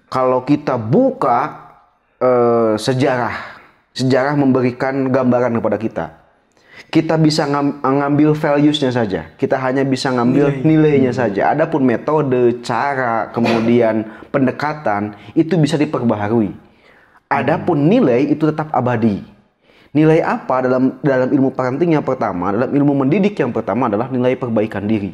Kalau kita buka sejarah memberikan gambaran kepada kita. Kita bisa ngambil values-nya saja. Kita hanya bisa ngambil nilainya saja. Adapun metode, cara, kemudian pendekatan itu bisa diperbaharui. Adapun nilai itu tetap abadi. Nilai apa dalam ilmu parenting yang pertama, dalam ilmu mendidik yang pertama adalah nilai perbaikan diri.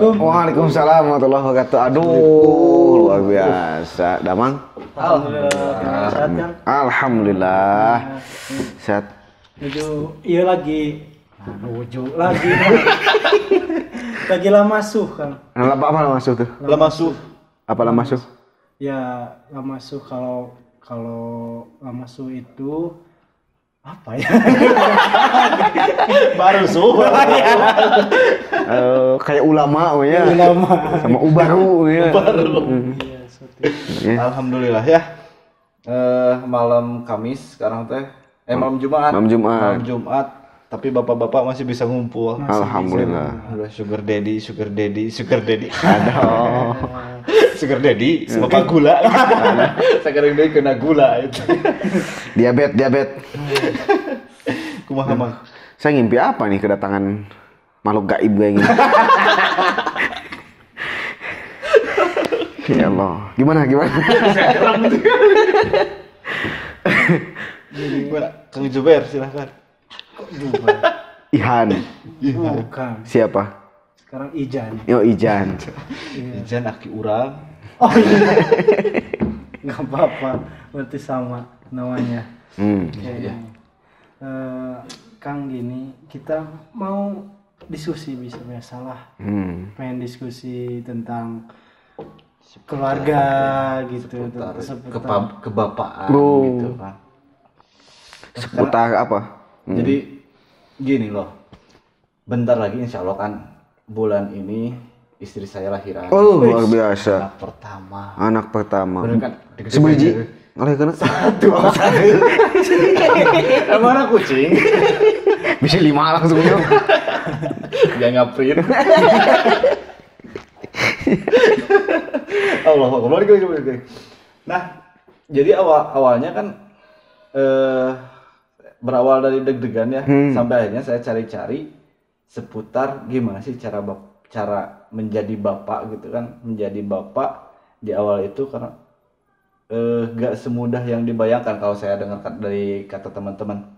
Waalaikumsalam warahmatullahi wabarakatuh. Aduh, luar biasa. Damang? Alhamdulillah. Alhamdulillah. Sehat. Iya lagi. Lagi lamasuh kan. Apa lamasuh tuh? Lamasuh. Apa lamasuh? Ya, lamasuh kalau lamasuh itu apa ya? Baru suh. Kayak ulama ya. Ulama. Sama ubaru ya. Iya, seperti. Alhamdulillah ya. Malam Kamis sekarang teh. Malam Jumat. Malam Jumat. Tapi bapak-bapak masih bisa ngumpul. Alhamdulillah. Sugar daddy. Aduh. Sugar daddy, bapak gula. Sekarang dia kena gula itu. Diabetes. Kumaha mah? Saya ngimpi apa nih kedatangan makhluk gaib kayak gini? Ya Allah. Gimana? Gimana? Kang Juber silahkan. Ihan. Bukan. Siapa? Sekarang Ijan. Yo Ijan. Ijan aki urang. Oh iya. Nggak apa-apa. Berarti sama namanya. Iya. Kang gini, kita mau diskusi bisa salah. Pengen diskusi tentang keluarga gitu, seputar kebapaan gitu kan. Seputar apa? Jadi gini loh, bentar lagi insya Allah kan bulan ini istri saya lahiran. Oh luar biasa. Anak pertama. Bener kan? Sebiji? Oleh kena? Satu. Emang anak kucing? Bisa 5 langsungnya. Dia ngaprint. Allah Akbar. Nah, jadi awalnya kan berawal dari deg-degan ya, sampai akhirnya saya cari-cari seputar gimana sih cara menjadi bapak gitu kan. Menjadi bapak di awal itu karena gak semudah yang dibayangkan kalau saya dengar dari kata teman-teman.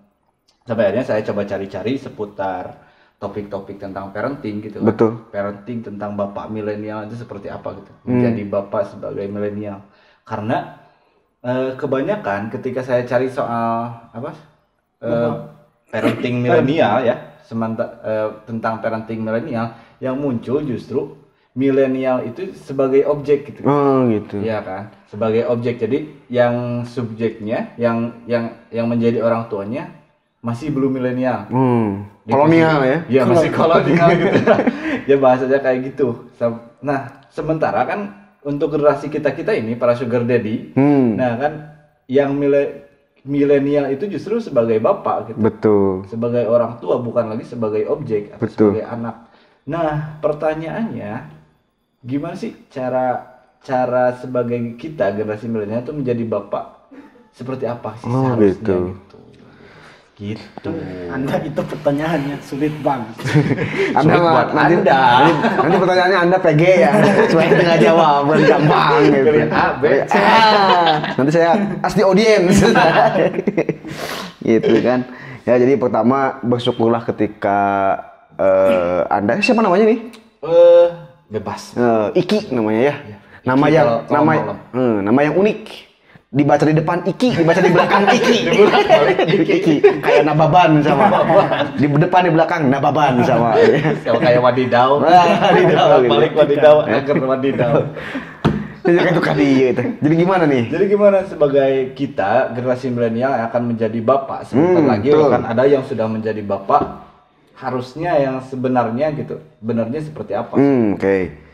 Sampai akhirnya saya coba cari-cari seputar topik-topik tentang parenting gitu kan. Betul. Parenting tentang bapak milenial itu seperti apa gitu. Menjadi bapak sebagai milenial. Karena kebanyakan ketika saya cari soal parenting milenial ya, tentang parenting milenial, yang muncul justru milenial itu sebagai objek gitu. Oh gitu. Iya kan, sebagai objek. Jadi yang subjeknya, yang menjadi orang tuanya masih belum milenial. Kolonial ya? Iya masih kolonial gitu. Ya bahasanya kayak gitu. Nah sementara kan untuk generasi kita ini para sugar daddy, nah kan yang milenial itu justru sebagai bapak gitu. Betul. Sebagai orang tua, bukan lagi sebagai objek atau sebagai anak. Nah, pertanyaannya gimana sih cara sebagai kita generasi milenial itu menjadi bapak? Seperti apa sih seharusnya gitu. Anda itu pertanyaannya sulit banget. Nanti pertanyaannya Anda PG ya. Supaya kita nggak jawab, gampang gitu. Nanti saya ask di audience. Gitu kan. Ya jadi pertama bersyukurlah ketika Anda siapa namanya nih? Bebas. Iki namanya ya. Iki Nama yang unik. Dibaca di depan Iki, dibaca di belakang Iki. Iki. Kayak Nababan sama. Di depan di belakang Nababan sama. Kayak Wadidau. Balik Wadidau, agar Wadidau. Itu kali gitu. Jadi gimana nih? Jadi gimana sebagai kita generasi milenial yang akan menjadi bapak sebentar lagi kan ada yang sudah menjadi bapak, harusnya yang sebenarnya gitu. Benarnya seperti apa? Oke.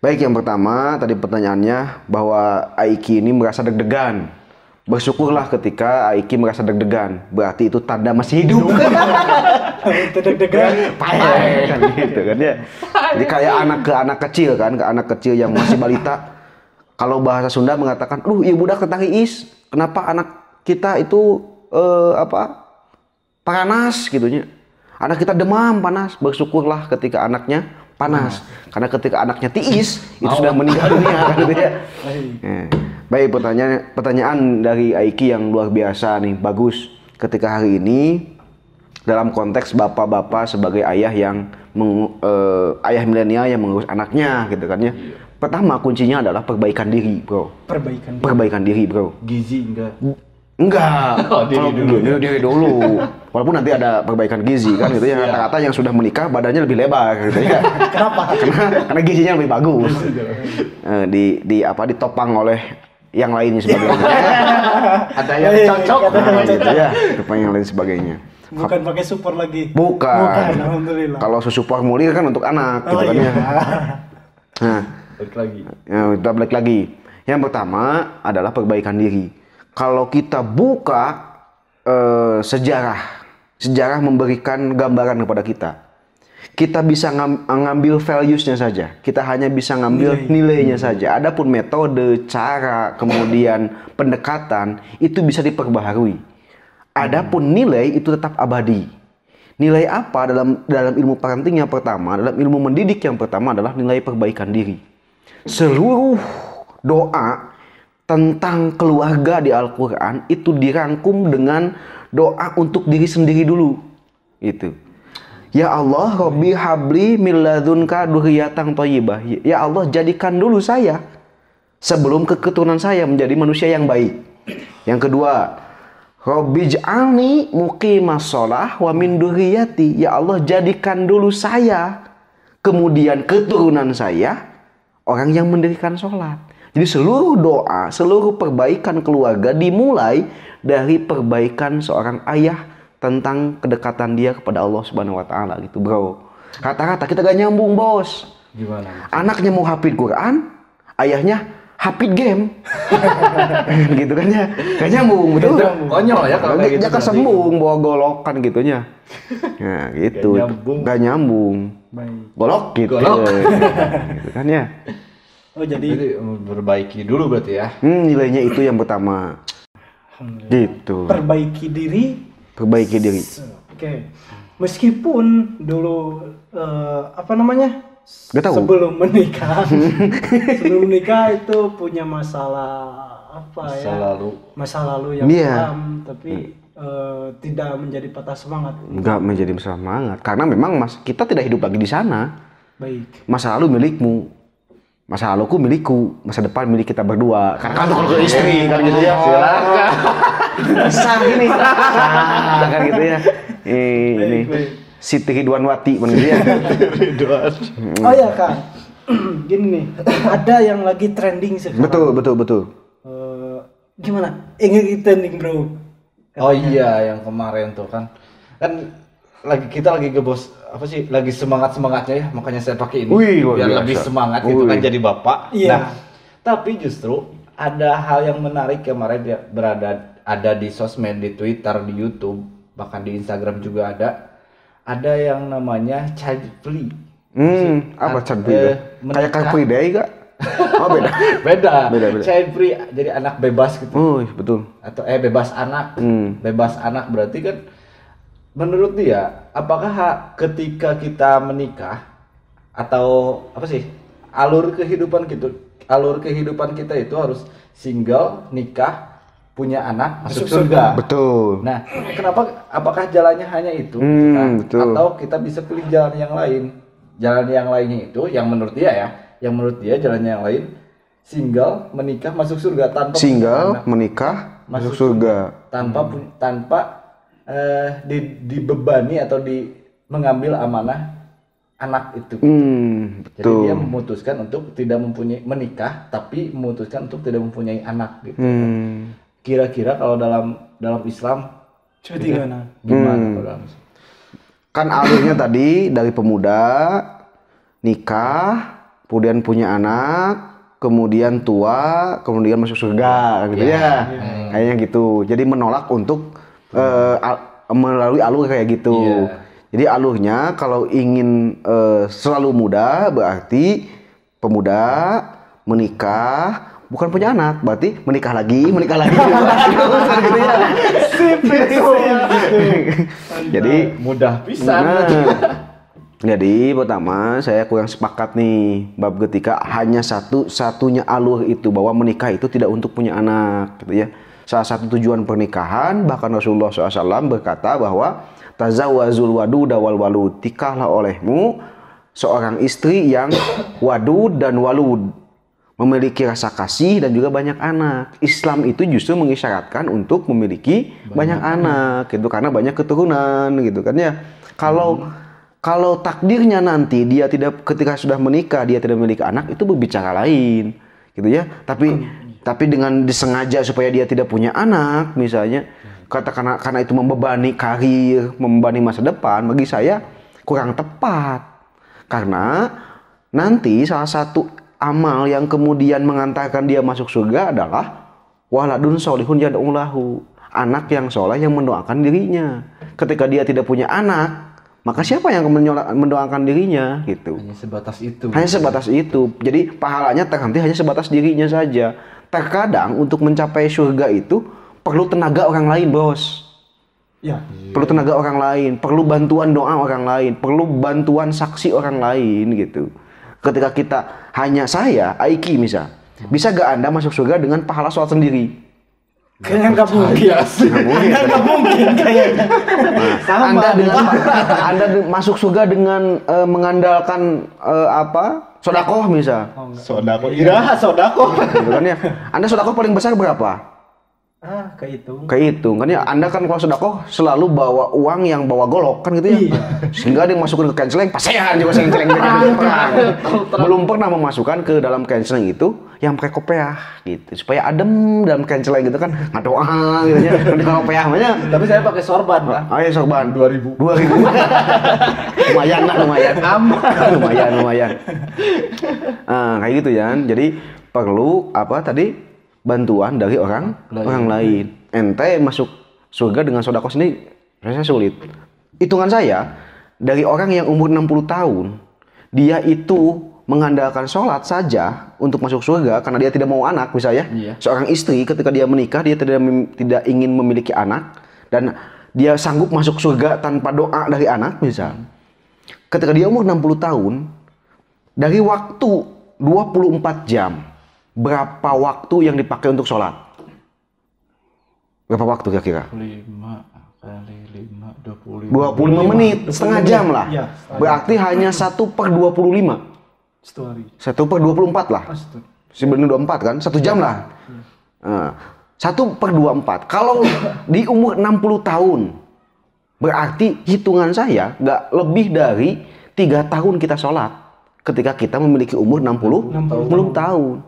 Baik, yang pertama tadi pertanyaannya bahwa Aiki ini merasa deg-degan Bersyukurlah ketika Aiki merasa deg-degan, berarti itu tanda masih hidup. Itu deg-degan. Payah kan gitu kan ya. Jadi kayak anak kecil kan, ke anak kecil yang masih balita. Kalau bahasa Sunda mengatakan, "Iya budak tentang iis. Kenapa anak kita itu panas gitunya. Anak kita demam panas." Bersyukurlah ketika anaknya panas. Karena ketika anaknya tiis, itu sudah meninggal dunia kan gitu ya. Baik, pertanyaan dari Aiki yang luar biasa nih, bagus. Ketika hari ini dalam konteks bapak-bapak sebagai ayah yang ayah milenial yang mengurus anaknya gitu kan ya. Pertama kuncinya adalah perbaikan diri, bro. Perbaikan diri, bro. Gizi enggak? Enggak. Oh, diri dulu. Walaupun nanti ada perbaikan gizi kan gitu ya. Rata-rata yang sudah menikah badannya lebih lebar gitu ya. Kenapa? Karena gizinya lebih bagus. Ditopang oleh yang lainnya sebagainya. Ada yang cocok. Gitu ya. Topang yang lain sebagainya. Bukan pakai support lagi. Bukan. Alhamdulillah. Kalau susu formulir kan untuk anak gitu kan ya. Nah, balik lagi. Ya, kita balik lagi. Yang pertama adalah perbaikan diri. Kalau kita buka sejarah memberikan gambaran kepada kita bisa ngambil values-nya saja. Kita hanya bisa ngambil nilainya saja. Adapun metode, cara, kemudian pendekatan itu bisa diperbaharui. Adapun nilai itu tetap abadi. Nilai apa dalam ilmu parenting yang pertama, dalam ilmu mendidik yang pertama adalah nilai perbaikan diri. Seluruh doa tentang keluarga di Al-Quran itu dirangkum dengan doa untuk diri sendiri dulu. Itu. Ya Allah, Rabbi habli min ladunka dzurriyyatan thayyibah. Ya Allah, jadikan dulu saya sebelum keturunan saya menjadi manusia yang baik. Yang kedua, Rabbi ij'alni muqimas shalah wa min dzurriyyati. Ya Allah, jadikan dulu saya kemudian keturunan saya orang yang mendirikan sholat. Jadi seluruh doa, seluruh perbaikan keluarga dimulai dari perbaikan seorang ayah tentang kedekatan dia kepada Allah Subhanahu wa taala gitu, bro. Rata-rata kita gak nyambung, bos. Gimana? Anaknya mau hafid Quran, ayahnya hafid game. Gitu kan ya. Gak nyambung, betul. Konyol ya kalau kayak gitu. Jangan sembung bawa golokan gitunya. Nah, gitu. Gak nyambung. Baik. Golok gitu. Gitu kan ya. Oh, jadi memperbaiki dulu berarti ya. Nilainya itu yang pertama. Gitu. perbaiki diri. Oke. Meskipun dulu Gak tahu. sebelum menikah itu punya masalah masa lalu yang kelam, tapi tidak menjadi patah semangat. Enggak menjadi semangat karena memang kita tidak hidup lagi di sana. Baik. Masa lalu milikmu, masa laluku milikku, masa depan milik kita berdua. Karena kan kalau istri kan gitu ya. Silakan. Sah gini. Kan gitu ya. Ini Siti Ridwanwati gitu ya. Oh ya, Kak. Gini nih, ada yang lagi trending sekarang. Betul. Gimana? Ingin trending, bro? Oh iya, yang kemarin tuh kan kita lagi gebos lagi semangatnya ya, makanya saya pakai ini biar lebih semangat gitu kan jadi bapak. Iya. Nah, tapi justru ada hal yang menarik kemarin dia ada di sosmed, di Twitter, di YouTube, bahkan di Instagram juga ada yang namanya child free. Apa child free? Kayak Car Free Day gak? Oh beda. Child free jadi anak bebas gitu. Oh betul. Atau bebas anak. Bebas anak berarti kan menurut dia apakah ketika kita menikah atau alur kehidupan kita itu harus single, nikah, punya anak, masuk surga. Betul. Nah, apakah jalannya hanya itu? Betul. Atau kita bisa pilih jalan yang lain? Jalan yang lainnya itu yang menurut dia jalannya yang lain single, menikah, masuk surga tanpa menikah, masuk surga. Tanpa dibebani atau mengambil amanah anak itu. Betul. Jadi dia memutuskan untuk tidak mempunyai menikah, tapi memutuskan untuk tidak mempunyai anak gitu. Kira-kira kalau dalam Islam gimana? Kan alurnya tadi dari pemuda nikah, kemudian punya anak, kemudian tua, kemudian masuk surga gitu ya. Kayaknya gitu. Jadi menolak untuk melalui alur kayak gitu. Jadi alurnya kalau ingin selalu muda berarti pemuda menikah, bukan punya anak, berarti menikah lagi gitu ya. Jadi mudah pisan. Jadi pertama saya kurang sepakat nih bab ketika hanya satunya alur itu bahwa menikah itu tidak untuk punya anak gitu ya. Salah satu tujuan pernikahan bahkan Rasulullah SAW berkata bahwa tazawwazul waduda wal walud, nikahlah olehmu seorang istri yang wadud dan walud, memiliki rasa kasih dan juga banyak anak. Islam itu justru mengisyaratkan untuk memiliki banyak anak gitu karena banyak keturunan gitu kan ya. Kalau takdirnya nanti dia tidak, ketika sudah menikah dia tidak memiliki anak, itu berbicara lain gitu ya. Tapi dengan disengaja supaya dia tidak punya anak misalnya, karena itu membebani karir, membebani masa depan, bagi saya kurang tepat. Karena nanti salah satu amal yang kemudian mengantarkan dia masuk surga adalah waladun sholihun yad'u lahu, anak yang soleh yang mendoakan dirinya. Ketika dia tidak punya anak, maka siapa yang mendoakan dirinya gitu. Hanya sebatas itu. Hanya sebatas itu. Jadi pahalanya terhenti hanya sebatas dirinya saja. Terkadang untuk mencapai surga itu perlu tenaga orang lain, bos. Ya. Perlu tenaga orang lain, perlu bantuan doa orang lain, perlu bantuan saksi orang lain gitu. Ketika kita hanya saya, Aiki misal, bisa gak Anda masuk surga dengan pahala sholat sendiri? Kayaknya nggak mungkin. Nggak mungkin kayaknya. Anda masuk surga dengan mengandalkan sodakoh misal. Sodakoh. Gitu kan ya. Anda sodakoh paling besar berapa? Kehitung kan ya. Anda kan kalau sodakoh selalu bawa uang yang bawa golok kan gitu ya. Iya. Sehingga dia masukin ke canceling, pasehan juga canceling. Belum pernah memasukkan ke dalam canceling itu yang pakai kopiah gitu supaya adem dalam canceling gitu kan, ngadoa gitu ya. Nanti kalau kopiah namanya. Tapi saya pakai sorban, Pak. Oh iya, sorban 2000. lumayan. Aman. lumayan. Kayak gitu ya. Jadi perlu bantuan dari orang lain. Ente masuk surga dengan sodako sendiri, rasanya sulit. Hitungan saya, dari orang yang umur 60 tahun, dia itu mengandalkan sholat saja untuk masuk surga karena dia tidak mau anak misalnya. Seorang istri ketika dia menikah, dia tidak ingin memiliki anak dan dia sanggup masuk surga tanpa doa dari anak misal. Ketika dia umur 60 tahun, dari waktu 24 jam, berapa waktu yang dipakai untuk sholat? Berapa waktu kira-kira? 5 kali 5, 25 menit, setengah jam lah. Ya, berarti hanya 1/25. 1/24 lah. Sebenarnya 24 kan? 1 jam lah. 1/24. Kalau di umur 60 tahun, berarti hitungan saya nggak lebih dari 3 tahun kita sholat ketika kita memiliki umur 60 tahun.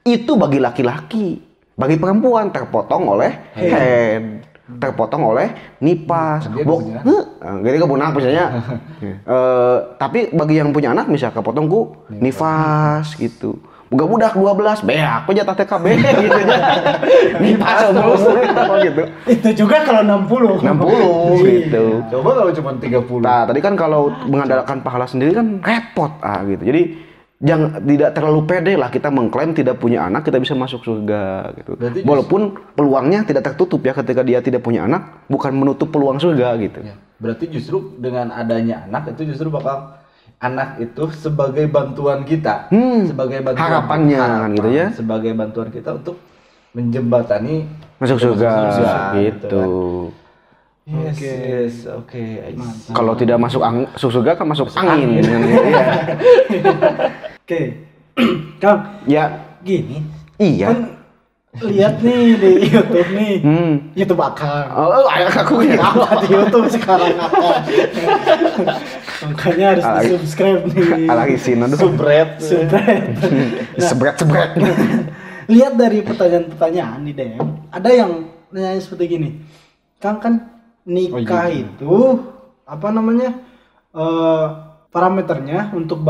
Itu bagi laki-laki. Bagi perempuan terpotong oleh head, terpotong oleh nipas. Jadi kebunak misalnya. Tapi bagi yang punya anak misal kepotong ku nifas gitu. Budak 12, beak aja TKB gitu ya. Nipas terus gitu. Itu juga kalau 60 gitu. Coba kalau cuma 30. Nah, tadi kan kalau mengandalkan pahala sendiri kan repot gitu. Jadi tidak terlalu pede lah kita mengklaim tidak punya anak kita bisa masuk surga gitu. Walaupun peluangnya tidak tertutup ya, ketika dia tidak punya anak bukan menutup peluang surga gitu. Ya, berarti justru dengan adanya anak itu justru bakal anak itu sebagai bantuan kita, sebagai bantuan harapannya kan gitu ya. Sebagai bantuan kita untuk menjembatani masuk surga gitu. Oke. Kalau tidak masuk surga kan masuk angin dengan gitu ya. Oke. Kang, ya gini. Iya. Kan lihat nih di YouTube nih. YouTube Akang. Aku ya. Di YouTube sekarang Akang. Makanya harus di-subscribe nih. Lagi sih Subret. Sebret. Lihat dari pertanyaan-pertanyaan di DM, ada yang nanya seperti gini. Kang, kan nikah itu parameternya untuk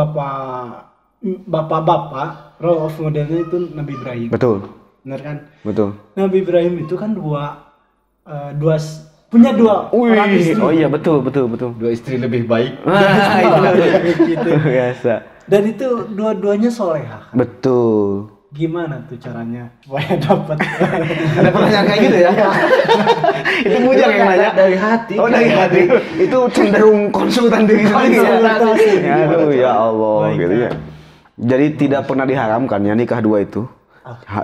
bapak-bapak role of modelnya itu Nabi Ibrahim. Betul. Benar kan? Betul. Nabi Ibrahim itu kan punya dua orang istri. Oh iya betul. Dua istri lebih baik. Gitu. Biasa. Dan itu dua-duanya solehah. Betul. Gimana tuh caranya supaya dapat? Ada pertanyaan kayak gitu ya? Itu Bujang yang nanya. Dari hati. Oh dari hati. Itu cenderung konsultan diri sendiri ya. Aduh ya Allah gitu ya. Jadi tidak pernah diharamkan ya nikah dua itu.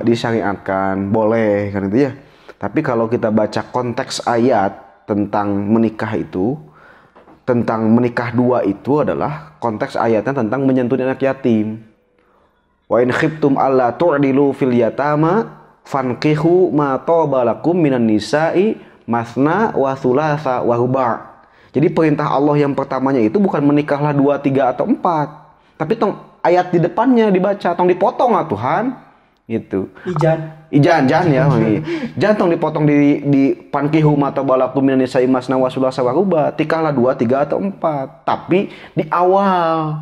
Disyariatkan, boleh kan itu ya. Tapi kalau kita baca konteks ayat tentang menikah itu, tentang menikah dua itu adalah konteks ayatnya tentang menyantuni anak yatim. Wa in khiftum alla tu'dilu fil yatama fankihu ma taba lakum minan nisa'i masna wa thulatha wa ruba'. Jadi perintah Allah yang pertamanya itu bukan menikahlah 2, 3 atau 4. Tapi tong ayat di depannya dibaca, tong dipotong lah Tuhan. Gitu. Ijan ya. Jangan tong dipotong di pankihu ma taba lakum minan nisa'i masna wa thulatha wa ruba'. Tikahlah 2, 3 atau 4. Tapi di awal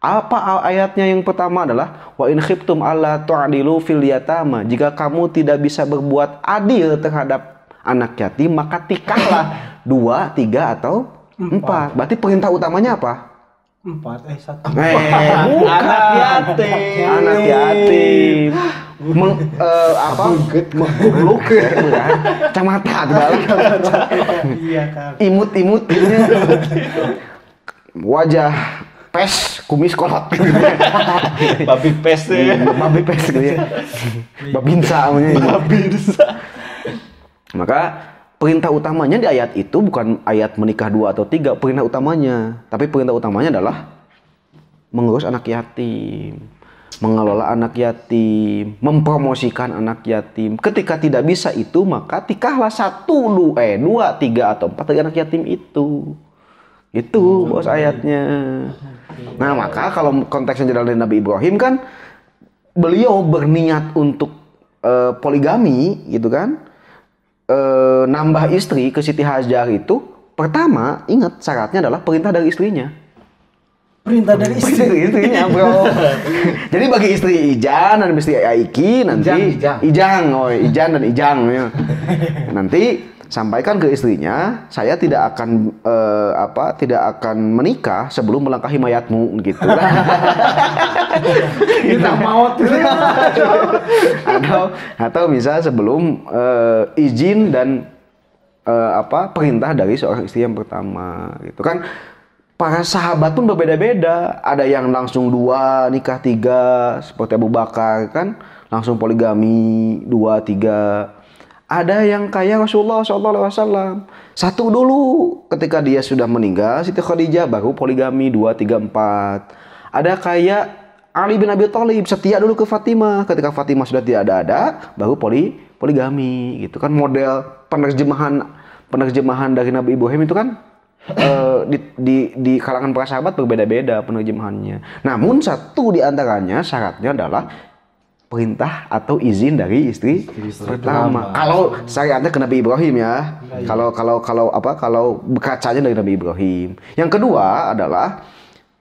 apa ayatnya yang pertama adalah wa in khiftum alla tu'dilu fil yatama. Jika kamu tidak bisa berbuat adil terhadap anak yatim, maka tikahlah 2, 3 atau 4. Berarti perintah utamanya apa? 4 1. Bukan. Anak yatim. Goblok ya. Kacamata di dalam. Iya kan. Imut-imut gitu ya. Wajah pes, kumis kolot gitu ya. Babi pes ya. Babi pes gitu ya. Babinsa namanya. Babinsa. Maka perintah utamanya di ayat itu bukan ayat menikah 2 atau 3, perintah utamanya. Tapi perintah utamanya adalah mengurus anak yatim, mengelola anak yatim, mempromosikan anak yatim. Ketika tidak bisa itu, maka tikahlah 1, 2, 3 atau 4 dari anak yatim itu. Itu bos ayatnya. Nah maka kalau konteksnya dari Nabi Ibrahim kan beliau berniat untuk poligami gitu kan, nambah istri ke Siti Hajar itu pertama ingat syaratnya adalah perintah dari istrinya. Perintah dari istrinya bro. Jadi bagi istri Ijan dan istri Aiki nanti Ijan dan Ijang ya. Nanti sampaikan ke istrinya, saya tidak akan menikah sebelum melangkahi mayatmu gitu. Kita maut atau bisa sebelum izin dan perintah dari seorang istri yang pertama gitu kan. Para sahabat pun berbeda-beda. Ada yang langsung 2 nikah 3 seperti Abu Bakar kan, langsung poligami 2, 3. Ada yang kayak Rasulullah SAW. 1 dulu ketika dia sudah meninggal, Siti Khadijah baru poligami 2, 3, 4. Ada kayak Ali bin Abi Thalib, setia dulu ke Fatimah. Ketika Fatimah sudah tidak ada, baru poligami. Gitu kan model penerjemahan dari Nabi Ibrahim itu kan di kalangan para sahabat berbeda-beda penerjemahannya. Namun satu di antaranya syaratnya adalah perintah atau izin dari istri pertama. Kalau syariatnya ke Nabi Ibrahim ya. Kalau berkacanya dari Nabi Ibrahim. Yang kedua adalah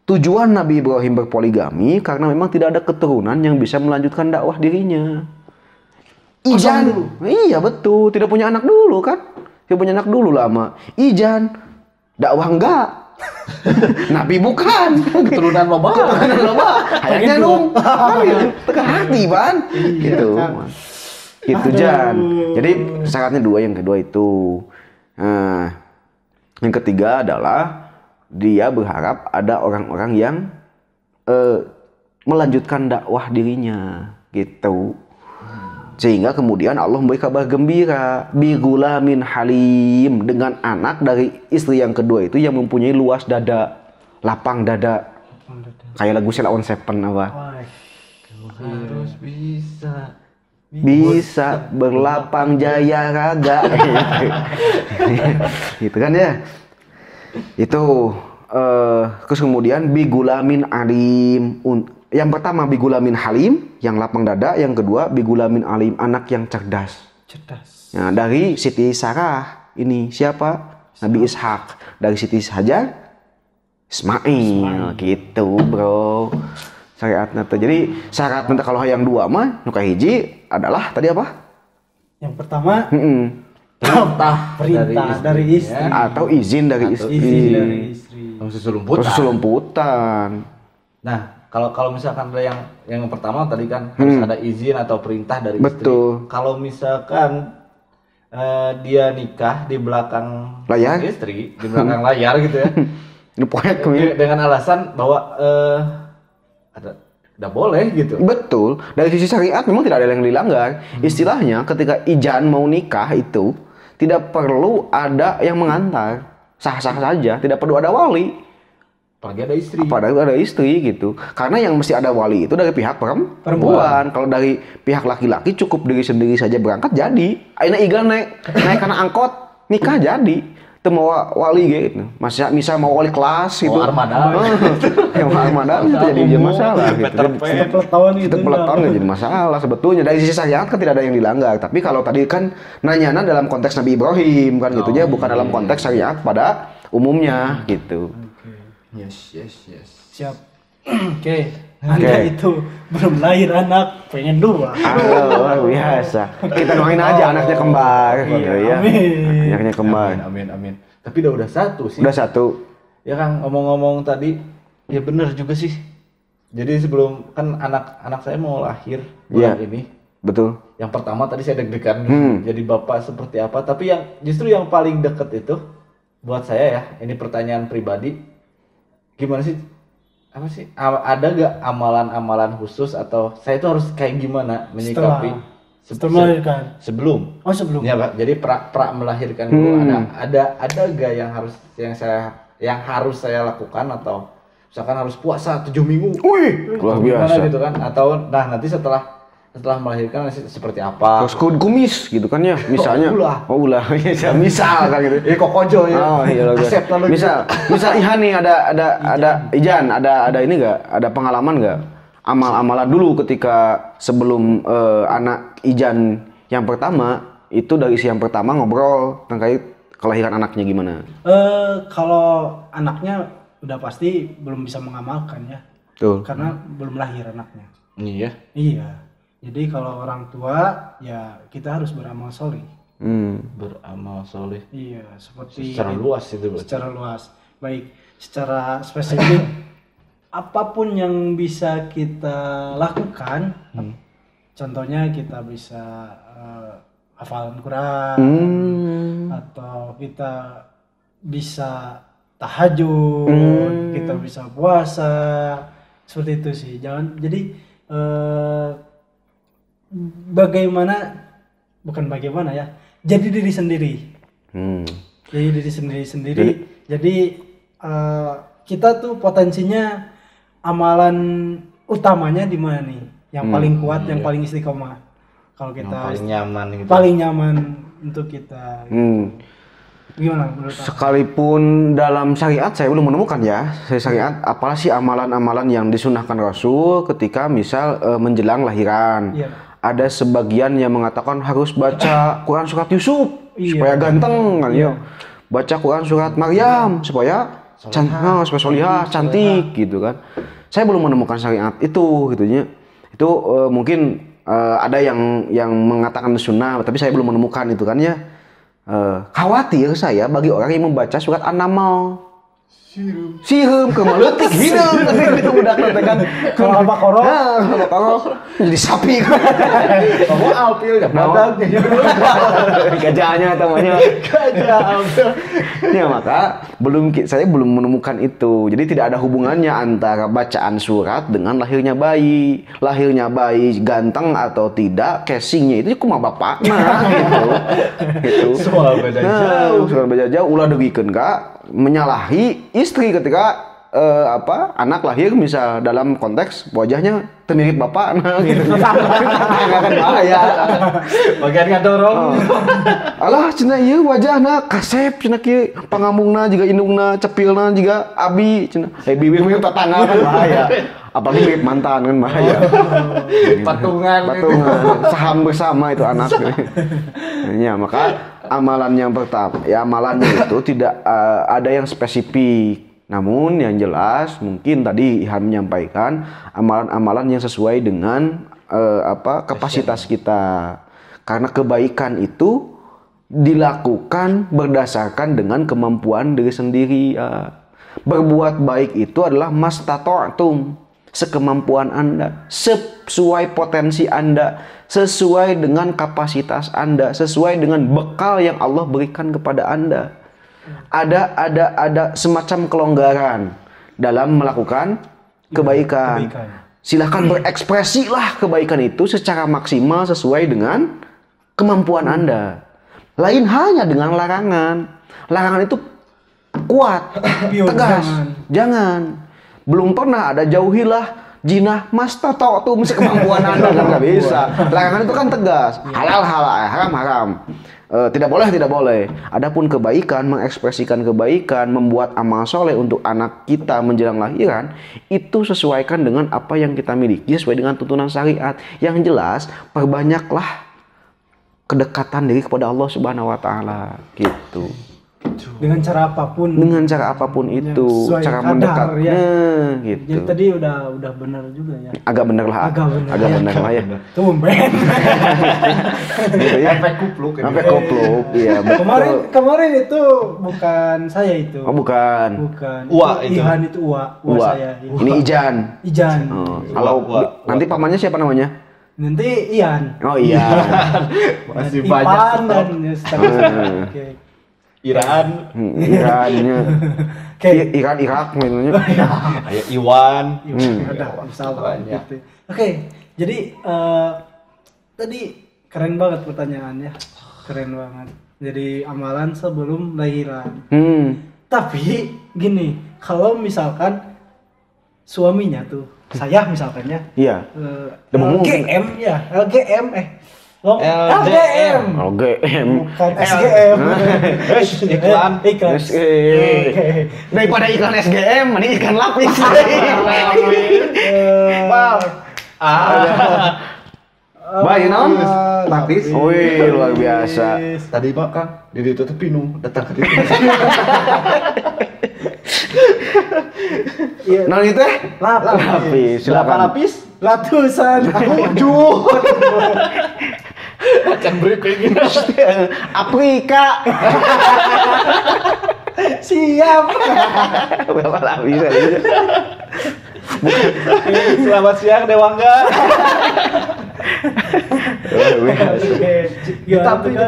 tujuan Nabi Ibrahim berpoligami karena memang tidak ada keturunan yang bisa melanjutkan dakwah dirinya. Ijan, iya betul, tidak punya anak dulu kan? Tidak punya anak dulu lama. Ijan, dakwah enggak. Nabi bukan. Keturunan loba. Hayangnya dong. Tengah hati ban. Gitu. Gitu Jan. Jadi syaratnya 2, yang kedua itu. Nah, yang ketiga adalah dia berharap ada orang-orang yang melanjutkan dakwah dirinya gitu. Sehingga kemudian Allah memberi kabar gembira bigulamin halim, dengan anak dari istri yang kedua itu yang mempunyai luas dada, lapang dada. Kayak lagu Sheila on Seven apa? Harus bisa berlapang jaya raga. Gitu kan ya. Itu terus kemudian bigulamin alim. Yang pertama bigulamin halim, yang lapang dada. Yang kedua bigulamin alim, anak yang cerdas. Nah, dari Siti Sarah ini siapa? Nabi Ishak. Dari Siti Hajar Ismail. Gitu bro. syariatna teh. Jadi syaratna teh kalau hayang dua mah nu kahiji adalah tadi apa? Yang pertama perintah dari istri Atau izin dari istri. izin dari istri. Selumputan. Nah, kalau misalkan ada yang pertama tadi kan harus ada izin atau perintah dari Betul. istri. Kalau misalkan dia nikah di belakang Layar? istri, di belakang layar gitu ya. Nu poek we. Dengan alasan bahwa udah boleh gitu. Betul. Dari sisi syariat memang tidak ada yang dilanggar. Istilahnya ketika ijan mau nikah itu tidak perlu ada yang mengantar. Sah-sah saja, tidak perlu ada wali. Apalagi ada istri. Apalagi ada istri gitu. Karena yang mesti ada wali itu dari pihak perempuan. Kalau dari pihak laki-laki cukup diri sendiri saja berangkat jadi. Aina igan naik karena angkot nikah jadi. Itu mau wali gitu. Misal mau wali kelas gitu. Mau armada. Yang mau armada itu jadi masalah gitu. Kita peleton Itu gitu. peleton nggak jadi masalah sebetulnya. Dari sisi syariat kan tidak ada yang dilanggar. Tapi kalau tadi kan nanyana dalam konteks Nabi Ibrahim kan gitu ya, bukan dalam konteks syariat pada umumnya gitu. Yes. Siap. Oke. Anda itu belum lahir anak, pengen dua. Luar biasa. Kita doain aja anaknya kembar gitu ya. Amin. Anaknya kembar. Amin. Tapi udah satu sih. Udah satu. Ya Kang, ngomong-ngomong tadi, ya bener juga sih. Jadi sebelum kan anak saya mau lahir bulan Iya. ini. Betul. Yang pertama tadi saya deg-degan jadi bapak seperti apa. Tapi justru yang paling deket itu buat saya ya, ini pertanyaan pribadi. Gimana sih? Apa sih? Ada gak amalan-amalan khusus atau saya itu harus kayak gimana menyikapi setelah melahirkan? Sebelum. Oh, sebelum. Ya Pak. Jadi pra melahirkan dulu ada gak yang harus saya lakukan atau misalkan harus puasa 7 minggu. Wih, luar Gimana biasa. gitu kan? Atau nanti setelah melahirkan seperti apa? Terus kumis gitu kan ya, misalnya. Ulah. Misal kan gitu. Kokojo ya. Oh iya loh. Asep lalu Misal Ihan nih ada Ijan, ada ini enggak? Ada pengalaman enggak? Amal-amalan dulu ketika sebelum anak Ijan yang pertama itu dari si yang pertama ngobrol terkait kelahiran anaknya gimana? Kalau anaknya udah pasti belum bisa mengamalkan ya. Tuh. Karena belum lahir anaknya. Iya. Iya. Jadi kalau orang tua ya kita harus beramal soleh. Beramal soleh. Iya, seperti Secara luas itu berarti. secara luas. Baik, secara spesifik apapun yang bisa kita lakukan. Contohnya kita bisa hafalan Quran atau kita bisa tahajud, kita bisa puasa. Seperti itu sih. Bagaimana ya, jadi diri sendiri. Jadi diri sendiri. Jadi kita tuh potensinya amalan utamanya di mana nih? Yang paling kuat, yang paling istiqomah. Kalau kita Paling nyaman gitu. paling nyaman untuk kita. Gimana menurut Anda? Sekalipun dalam syariat saya belum menemukan ya. Syariat apa sih amalan-amalan yang disunahkan Rasul ketika misal menjelang lahiran. Iya. Ada sebagian yang mengatakan harus baca Quran surat Yusuf supaya ganteng kan ya. Baca Quran surat Maryam supaya solihah, cantik gitu kan. Saya belum menemukan syariat itu gitunya. Itu mungkin ada yang mengatakan sunnah, tapi saya belum menemukan itu kan ya. Khawatir saya bagi orang yang membaca surat An-Naml. Siheum ke maletik hideung teh itu budak teh kan. Kalau Al-Baqarah jadi sapi. Kamu alpil ya badak. Gajahnya namanya. Ya maka saya belum menemukan itu. Jadi tidak ada hubungannya antara bacaan surat dengan lahirnya bayi. Lahirnya bayi ganteng atau tidak, casingnya itu kumaha bapakna gitu. Gitu. Soal beda jauh. Soal beda jauh ulah degikeun ka menyalahi istri ketika anak lahir misal dalam konteks wajahnya mirip bapak gitu. Akan bahaya. Bagian ngadorong. Alah cenah ieu wajahna kasep cenah kieu pangamungna juga indungna cepilna juga abi cenah. Bibir mirip tetangga kan bahaya. Apalagi mirip mantan kan bahaya. Patungan. Saham bersama itu anak. Ya maka amalan yang pertama ya amalannya itu tidak ada yang spesifik. Namun yang jelas mungkin tadi Ihan menyampaikan amalan-amalan yang sesuai dengan kapasitas kita. Karena kebaikan itu dilakukan berdasarkan dengan kemampuan diri sendiri. Berbuat baik itu adalah mastata'tum, sekemampuan Anda, sesuai potensi Anda, sesuai dengan kapasitas Anda, sesuai dengan bekal yang Allah berikan kepada Anda. Ada semacam kelonggaran dalam melakukan kebaikan. Silahkan berekspresilah kebaikan itu secara maksimal sesuai dengan kemampuan Anda. Lain halnya dengan larangan. Larangan itu kuat, tegas. Jangan. Belum pernah ada jauhilah jinah mastata'tum, sekemampuan Anda, kan nggak bisa. Larangan itu kan tegas. Halal halal, haram haram. Tidak boleh. Adapun kebaikan, mengekspresikan kebaikan, membuat amal soleh untuk anak kita menjelang lahiran, itu sesuaikan dengan apa yang kita miliki, sesuai dengan tuntunan syariat. Yang jelas, perbanyaklah kedekatan diri kepada Allah Subhanahu wa taala gitu. Dengan cara apapun. Dengan cara apapun itu, cara mendekatnya gitu. Jadi tadi udah benar juga ya. Agak benar lah. Agak benar lah ya. Tumben. Gitu ya. Sampai kupluk. Iya, betul. Kemarin itu bukan saya itu. Oh, bukan. Ua itu. Ihan itu Ua saya. Ini Ijan. Oh. Kalau nanti pamannya siapa namanya? Nanti Ian. Oh iya. Masih Ipan banyak. dan seterusnya. Oke. Iran. Irannya. Iran Irak namanya. Kayak Iwan. Ada salah gitu. Oke, jadi tadi keren banget pertanyaannya. Keren banget. Jadi amalan sebelum lahiran. Tapi gini, kalau misalkan suaminya tuh, saya misalkan ya. Iya. LGM ya, LGM LGM. Bukan SGM. Iklan. Daripada iklan SGM, mending iklan lapis. Baik, non? Lapis. Wih, luar biasa. Tadi Pak Kang, di itu pinu datang ke situ. Non itu lapis. Silakan. Lapis? Ratusan. 7. Akan briefing. Afrika. Siap. Berapa lapis? Selamat siang Dewangga.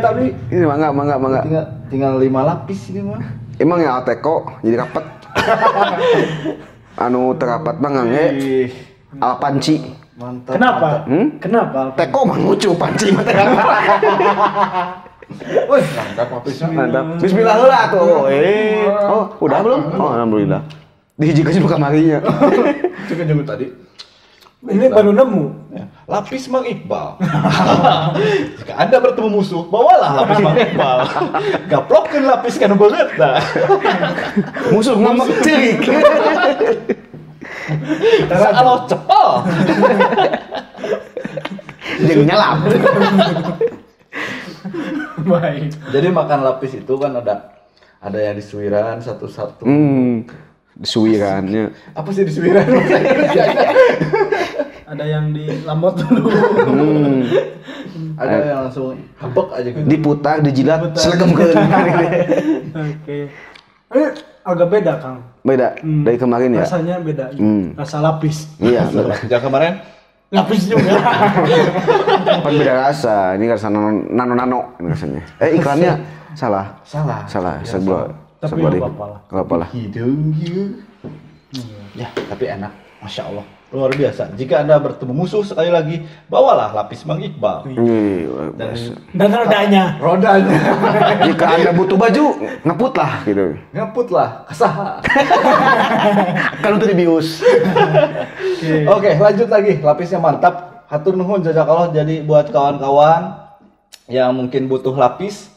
Tapi Ini mangga. tinggal 5 lapis ini mah. Emang ya teko jadi rapet. Anu terapat bangange. Panci. Mantap. Kenapa? Mantap. Kenapa? Teko mah lucu panci mah terapat. Wih, mantap lapisnya. Mantap. Bismillah heula tuh. Oh, udah belum? Oh, alhamdulillah. Dihiji-hiji nu kamarinya. Juga jenggot tadi. Ini baru nemu. Ya, lapis Mang Iqbal. Jika Anda bertemu musuh, bawalah lapis Mang Iqbal. Gaplokkeun lapis kana beungeut dah. Musuh ngomong cerik. Kalau cepel. Jeung nyalap. Baik. Jadi makan lapis itu kan ada yang disuiran satu-satu. Suwirannya. Apa sih disuiran? Ada yang di lambot dulu. Ada yang langsung habek aja gitu. Diputar, dijilat, selegem-keun. Oke. Ini agak beda, Kang. Beda dari kemarin ya. Rasanya beda. Rasa lapis. Iya, Yang kemarin Lapis juga. kan beda rasa. Ini rasa nano ini rasanya. Iklannya salah. Tapi nggak apa-apa lah. Nggak apa lah. hidung gitu. Ya, tapi enak. Masya Allah. Luar biasa. Jika Anda bertemu musuh sekali lagi, bawalah lapis Mang Iqbal. Luar biasa. Dan rodanya. Rodanya. Jika Anda butuh baju, ngeput lah gitu. Ngeput lah. Kasaha. Kalau tuh dibius. Oke, lanjut lagi. Lapisnya mantap. Hatur nuhun jazakallah. Jadi buat kawan-kawan yang mungkin butuh lapis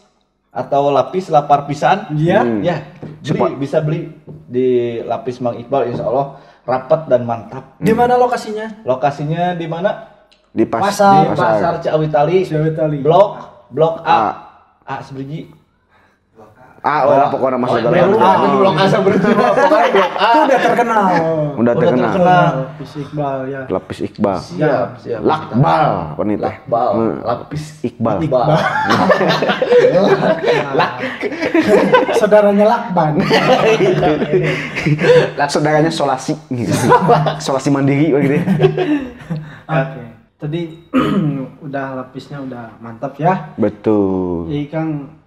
atau lapis lapar pisan, Iya. ya, bisa beli di lapis Mang Iqbal. Insya Allah rapat dan mantap. Di mana lokasinya? Lokasinya di mana? Di Di Pasar Ciawitali. Ciawitali. Blok A. A sebiji. Lah pokoknya masuk dalam Blok A. Blok A berjiwa. Pokoknya Blok A. Itu udah terkenal. Udah terkenal. Lapis Iqbal ya. Lapis Iqbal. Siap. Lakbal wanita. Lakbal. Lapis Iqbal. Saudaranya Lakban. Saudaranya Solasi gitu. Solasi mandiri gitu. Oke. Tadi udah lapisnya udah mantap ya. Betul. Jadi Kang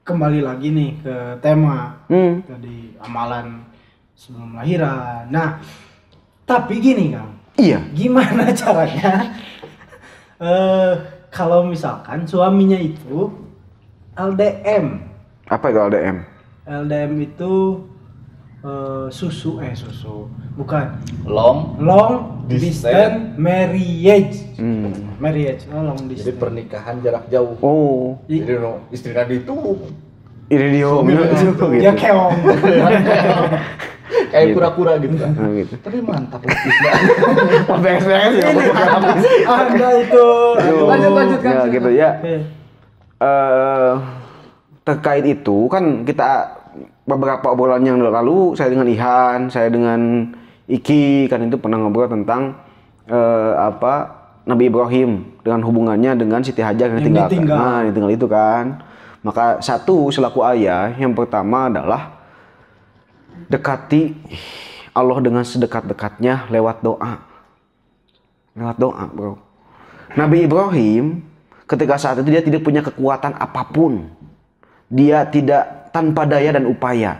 kembali lagi nih ke tema tadi amalan sebelum lahiran. Nah, tapi gini Kang. Iya. Gimana caranya kalau misalkan suaminya itu LDM. Apa itu LDM? LDM itu susu bukan long distance marriage. Marriage long Jadi distance. pernikahan jarak jauh. Oh. Jadi istri tadi itu Ini dia gitu. Ya keong. kayak kura-kura gitu kan. Nah, gitu. Tapi mantap lapisnya. Beres-beres ya. Anda itu. Lanjut kan. Ya gitu ya. Oke. Terkait itu kan kita beberapa obrolan yang lalu saya dengan Ihan, saya dengan Iki kan itu pernah ngobrol tentang Nabi Ibrahim dengan hubungannya dengan Siti Hajar yang ditinggalkan. Nah, ditinggal itu kan. Maka satu selaku ayah yang pertama adalah dekati Allah dengan sedekat-dekatnya lewat doa. Lewat doa, bro. Nabi Ibrahim ketika saat itu dia tidak punya kekuatan apapun. Dia tidak tanpa daya dan upaya.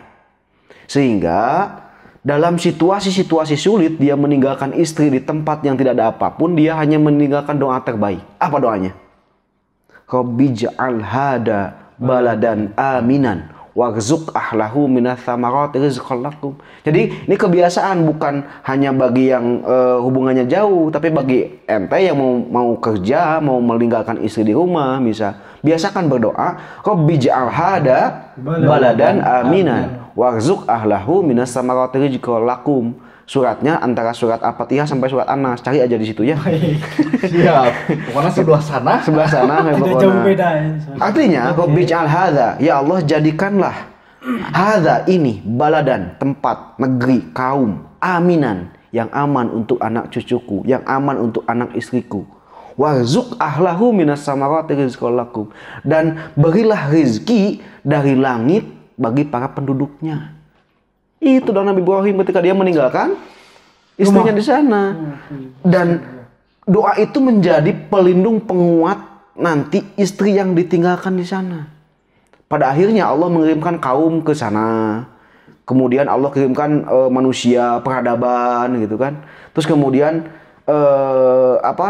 Sehingga dalam situasi-situasi sulit dia meninggalkan istri di tempat yang tidak ada apapun, dia hanya meninggalkan doa terbaik. Apa doanya? Rabbi ja'al hada baladan aminan warzuq ahlahu minas tsamarati rizqan lakum. Jadi ini kebiasaan bukan hanya bagi yang hubungannya jauh, tapi bagi ente yang mau kerja, mau meninggalkan istri di rumah, biasakan berdoa, Rabbi ja'al hada baladan aminan warzuq ahlahu minas tsamarati rizqan lakum. Suratnya antara surat Al-Fatihah sampai surat An-Nas, cari aja di situ ya. Siap. Pokoknya sebelah sana. Sebelah sana. Tidak jauh beda ya. Artinya, Rabbi ja'al hadza, ya Allah jadikanlah hadza ini baladan, tempat, negeri, kaum, aminan, yang aman untuk anak cucuku, yang aman untuk anak istriku. Warzuq ahlahu minas samarati rizqan lakum, dan berilah rizki dari langit bagi para penduduknya. Itu doa Nabi Ibrahim ketika dia meninggalkan istrinya di sana. Dan doa itu menjadi pelindung penguat nanti istri yang ditinggalkan di sana. Pada akhirnya Allah mengirimkan kaum ke sana. Kemudian Allah kirimkan manusia peradaban gitu kan. Terus kemudian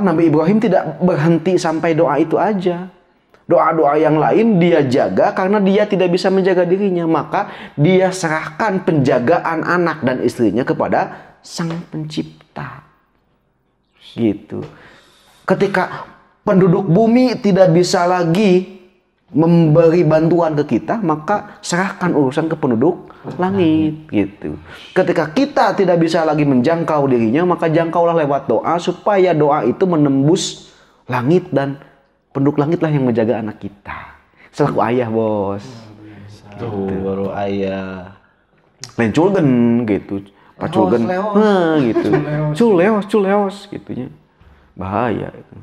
Nabi Ibrahim tidak berhenti sampai doa itu aja. Doa-doa yang lain dia jaga karena dia tidak bisa menjaga dirinya. Maka dia serahkan penjagaan anak dan istrinya kepada Sang Pencipta. Gitu. Ketika penduduk bumi tidak bisa lagi memberi bantuan ke kita, maka serahkan urusan ke penduduk langit. Gitu. Ketika kita tidak bisa lagi menjangkau dirinya, maka jangkaulah lewat doa supaya doa itu menembus langit, dan penduduk langit lah yang menjaga anak kita. Selaku ayah, bos. Tuh, baru ayah. Lain culgen gitu. Pak culgen. Nah, gitu. Culeos gitunya. Bahaya itu.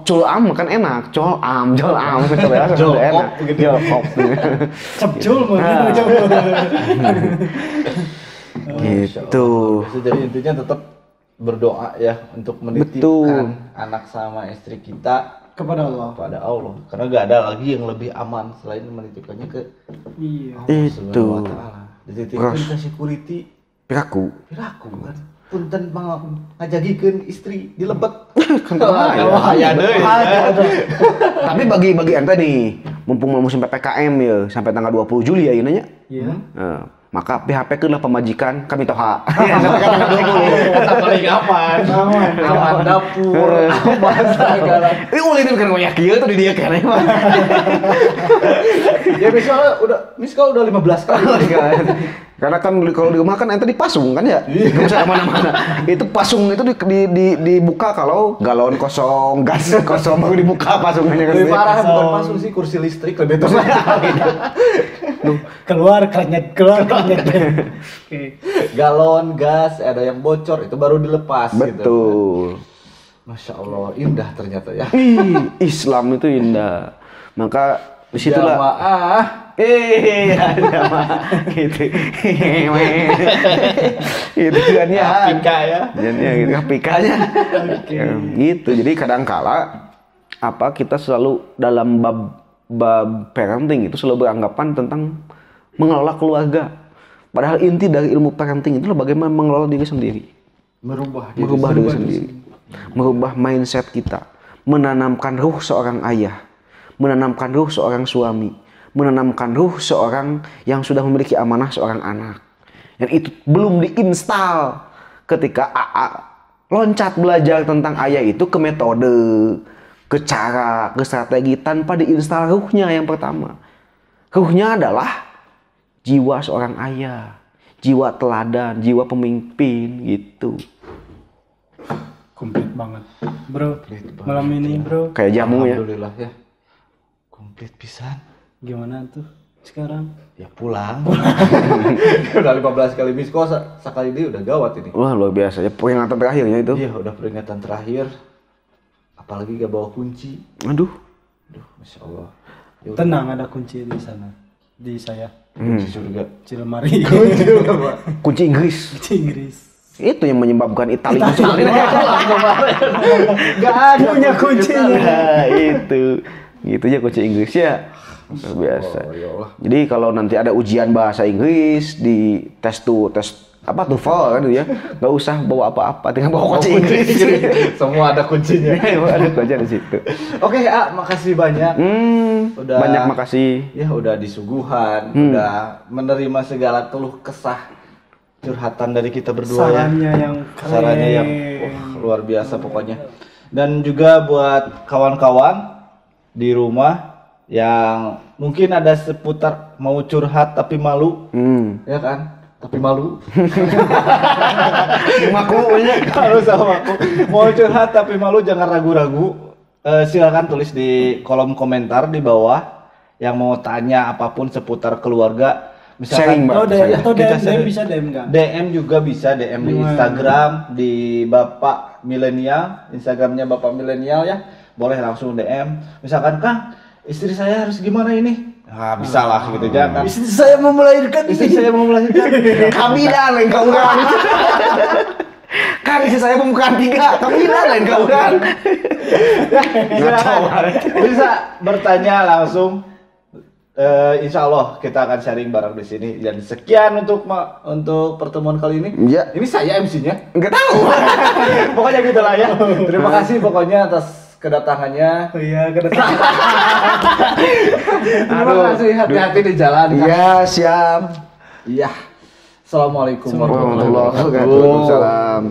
Culam kan enak. Culam culeos kan enak. Jolkop. Cepcul Gitu. Jadi intinya tetap berdoa ya untuk menitipkan anak sama istri kita kepada Allah. Karena gak ada lagi yang lebih aman selain menitipkannya ke Allah Subhanahu wa Ta'ala. Dititipkan ke security piraku kan. Punten ngajagikeun istri dilebet. Kan bahaya deui. Tapi bagi ente nih, mumpung musim PPKM ya sampai tanggal 20 Juli ya ieu nya. Iya. Maka PHP-keun lah pemajikan kami toha. Paling aman dapur, aman segala. Ini ulin kan ngoyak kieu tuh di dia keneh mah. Ya misalnya udah 15 kali kan. Karena kan kalau di rumah kan ente dipasung kan ya. Enggak bisa kemana-mana. Itu pasung itu dibuka kalau galon kosong, gas kosong baru dibuka pasungannya kan. Lebih parah bukan pasung sih, kursi listrik lebih tua. keluar krenyet. Oke. Galon gas ada yang bocor itu baru dilepas gitu. Betul. Masya Allah, indah ternyata ya. Islam itu indah. Maka disitulah. Jamaah. Jamaah gitu. Itu kan ya. Apika ya. Dan ya gitu apikanya. Gitu. Jadi kadangkala kita selalu dalam bab parenting itu selalu beranggapan tentang mengelola keluarga. Padahal inti dari ilmu parenting itu adalah bagaimana mengelola diri sendiri. Merubah Diri sendiri. Merubah mindset kita. Menanamkan ruh seorang ayah. Menanamkan ruh seorang suami. Menanamkan ruh seorang yang sudah memiliki amanah seorang anak. Dan itu belum diinstal ketika AA loncat belajar tentang ayah itu ke metode, ke cara, ke strategi tanpa diinstal ruhnya yang pertama. Ruhnya adalah jiwa seorang ayah, jiwa teladan, jiwa pemimpin gitu. Komplit banget. Bro, malam ini bro. Kayak jamu ya. Alhamdulillah ya. Komplit pisan. Gimana tuh sekarang? Ya pulang. Udah 15 kali miss call, sekali dia udah gawat ini. Wah luar biasa ya, peringatan terakhirnya itu. Iya udah peringatan terakhir. Apalagi gak bawa kunci. Aduh. Masya Allah. Yaudah. Tenang, ada kunci di sana. Di saya. Kunci surga. Kunci lemari. Kunci Inggris. Kunci Inggris. Itu yang menyebabkan Italia Gak ada Punya kuncinya. Nah, itu. Gitu ya kunci Inggris ya. Luar biasa. Ya Allah. Jadi kalau nanti ada ujian bahasa Inggris di tes TOEFL kan ya, nggak usah bawa apa-apa, tinggal bawa kunci Inggris. Semua ada kuncinya. Ada kunci di situ. Oke, makasih banyak. Udah Banyak makasih. Ya udah disuguhan, udah menerima segala keluh kesah curhatan dari kita berdua. Sarannya yang keren. Sarannya yang luar biasa pokoknya. Dan juga buat kawan-kawan di rumah yang mungkin ada seputar mau curhat tapi malu, ya kan? Tapi malu. Ngaku Harus sama aku. Mau curhat tapi malu, jangan ragu-ragu. Silakan tulis di kolom komentar di bawah yang mau tanya apapun seputar keluarga. Sharing, Mbak. Atau Kita DM bisa DM nggak? DM juga bisa, DM di Instagram di Bapak Milenial, Instagramnya Bapak Milenial ya. Boleh langsung DM. Misalkan, Kang, istri saya harus gimana ini? Nah, bisa lah gitu jangan. Istri saya mau melahirkan. Istri saya mau melahirkan. kami dah lain kau kan. Kan istri saya pembukaan 3, kami dah lain kau kan. Silakan. Bisa bertanya langsung. Insya Allah kita akan sharing bareng di sini. Dan sekian untuk pertemuan kali ini. Ya. Ini saya MC-nya. Enggak tahu. Pokoknya gitulah ya. Terima kasih pokoknya atas kedatangannya. Oh iya, kedatangan. Terima kasih, hati-hati di jalan. Iya, siap. Iya. Assalamualaikum Warahmatullahi wabarakatuh. Waalaikumsalam.